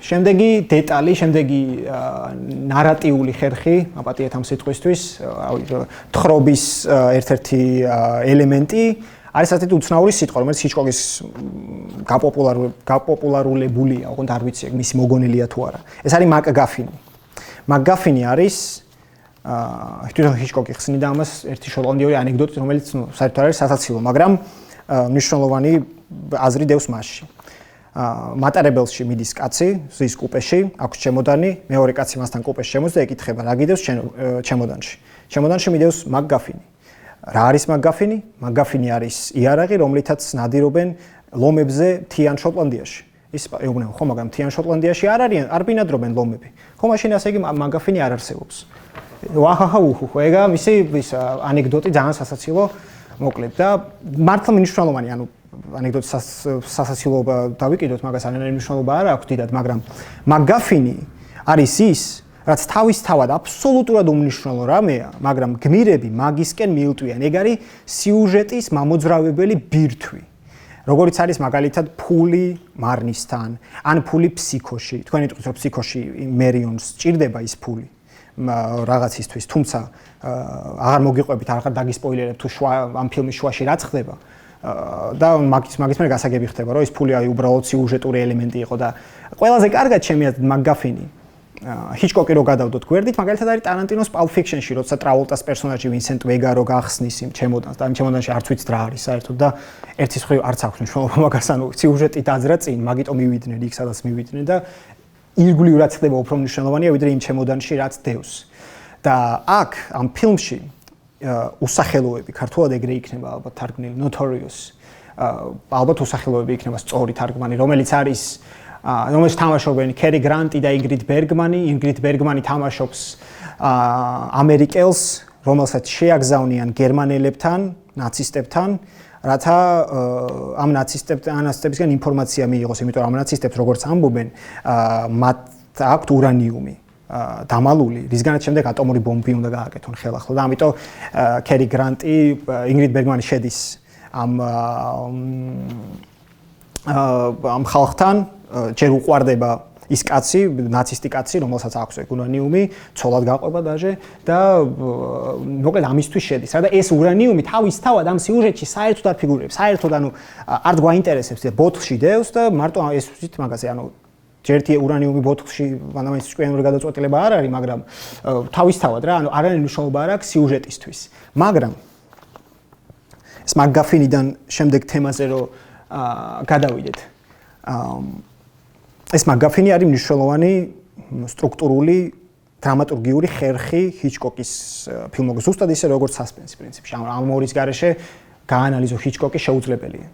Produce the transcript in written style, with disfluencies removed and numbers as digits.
შემდეგი დეტალი, შემდეგი ნარატიული ხერხი, აპატიეთ ამ სიტყვისთვის, თხრობის ერთ-ერთი ელემენტი არის ასეთი უცნაური სიტყვა, რომელიც ჰიჩკოკის გაპოპულარულებულია, ოღონდ არ ვიცი, მისი მოგონილია თუ არა. ეს არის მაკგაფინი. მაკგაფინი არის თვითონ ჰიჩკოკი ხსნიდა ამას ერთი შოტლანდიური ანეკდოტით, რომელიც საერთოდ არ არის სასაცილო, მაგრამ მნიშვნელოვანი აზრი დევს მასში. მატარებელში მიდის კაცი, ზის კუპეში, აქვს ჩემოდანი, მეორე კაცი მასთან კუპეში შემოდის და ეკითხება, რა გიდევს ჩემოდანში. ჩემოდანში მიდევს მაკგაფინი. რა არის მაკგაფინი? მაკგაფინი არის იარაღი, რომლითაც ნადირობენ ლომებზე მთიან შოტლანდიაში. ის ეუბნება, ხო, მაგრამ მთიან შოტლანდიაში არ ბინადრობენ ლომები. ხო, მაშინ ასე იგი მაკგაფინი არ არსებობს. ვაჰაჰა უჰუ, ეგა მისი ანეკდოტი ძალიან სასაცილო მოკლედ და მართლა მნიშვნელოვანი, ანუ ანეკდოტის სასაცილოობა დავიკიდოთ, მაგას არანაირი მნიშვნელობა არ აქვს დიდად, მაგრამ მაკგაფინი არის ის, რაც თავისთავად აბსოლუტურად უმნიშვნელო რამეა, მაგრამ გმირები მაგისკენ მიუტვიან. ეგ არის სიუჟეტის მამოძრავებელი ბირთვი. როგორც არის მაგალითად ფული მარნისთან, ან ფული ფსიქოში. თქვენი თქვით, რომ ფსიქოში მერიონს სჭირდება ის ფული რაღაცისთვის, თუმცა აღარ მოგიყვებით, აღარ დაგისპოილერებ თუ ამ ფილმის შუაში რაც ხდება. და მაგის მე გასაგები ხდება, რომ ის ფული აი უბრალოდ სიუჟეტური ელემენტი იყო და ყველაზე კარგად ჩემი აზრით მაკგაფინი ჰიჩკოკი რო გადავდოთ გვერდით, მაგალითად არის ტარანტინოს Pulp Fiction-ში, როცა ტრავოლტას პერსონაჟი ვინსენტ ვეგა რო გახსნის იმ ჩემოდანს და იმ ჩემოდანში არც ვიცით რა არის საერთოდ და ერთის მხრივ არც აქვს მნიშვნელობა მაგას, ანუ სიუჟეტი დაძრა წინ, მაგიტომ მივიდნენ იქ სადაც მივიდნენ და ირგვლივ რაც ხდება უფრო მნიშვნელოვანია ვიდრე იმ ჩემოდანში რაც დევს. და აქ ამ ფილმში უსახელოები, ქართულად ეგრე იქნება ალბათ თარგმნილი notorious. ალბათ უსახელოები იქნება სწორი თარგმანი, რომელიც არის რომელიც თამაშობენ კერი გრანტი და ინგრიდ ბერგმანი. ინგრიდ ბერგმანი თამაშობს ამერიკელს, რომელსაც შეაგზავნიან გერმანელებთან, ნაცისტებთან, რათა ამ ნაცისტებისგან ინფორმაცია მიიღოს, იმიტომ რომ ამ ნაცისტებს როგორც ამბობენ, მათ აქვთ ურანიუმი დამალული, რისგანაც შემდეგ ატომური ბომბი უნდა გააკეთონ ხელახლა და ამიტომ კერი გრანტი, ინგრიდ ბერგმანი შედის ამ ხალხთან, ჯერ უყვარდება ის კაცი, ნაცისტი კაცი, რომელსაც აქვს ეგ ურანიუმი, ცოლად გაყვება დაჟე და მოკლედ ამისთვის შედის. რა და ეს ურანიუმი თავისთავად ამ სიუჟეტში საერთოდ არ ფიგურირებს. საერთოდ ანუ არ გვაინტერესებს და ბოთლში დევს და მარტო ეს ვიცით მაგაზე, ანუ ჯერთი ურანიუმი ბოთლში, მანამდე ჭკვიანური გადაწყვეტილება არ არის, მაგრამ თავისთავად რა, ანუ არანაირი მნიშვნელობა არ აქვს სიუჟეტისთვის. მაგრამ ეს მაკგაფინიდან შემდეგ თემაზე რო გადავიდეთ. ეს მაკგაფინი არის მნიშვნელოვანი სტრუქტურული დრამატურგიული ხერხი ჰიჩკოკის ფილმოგ ზუსტად ისე როგორც სასპენსი პრინციპში. ამ მორის გარეშე გაანალიზო ჰიჩკოკი შეუძლებელია.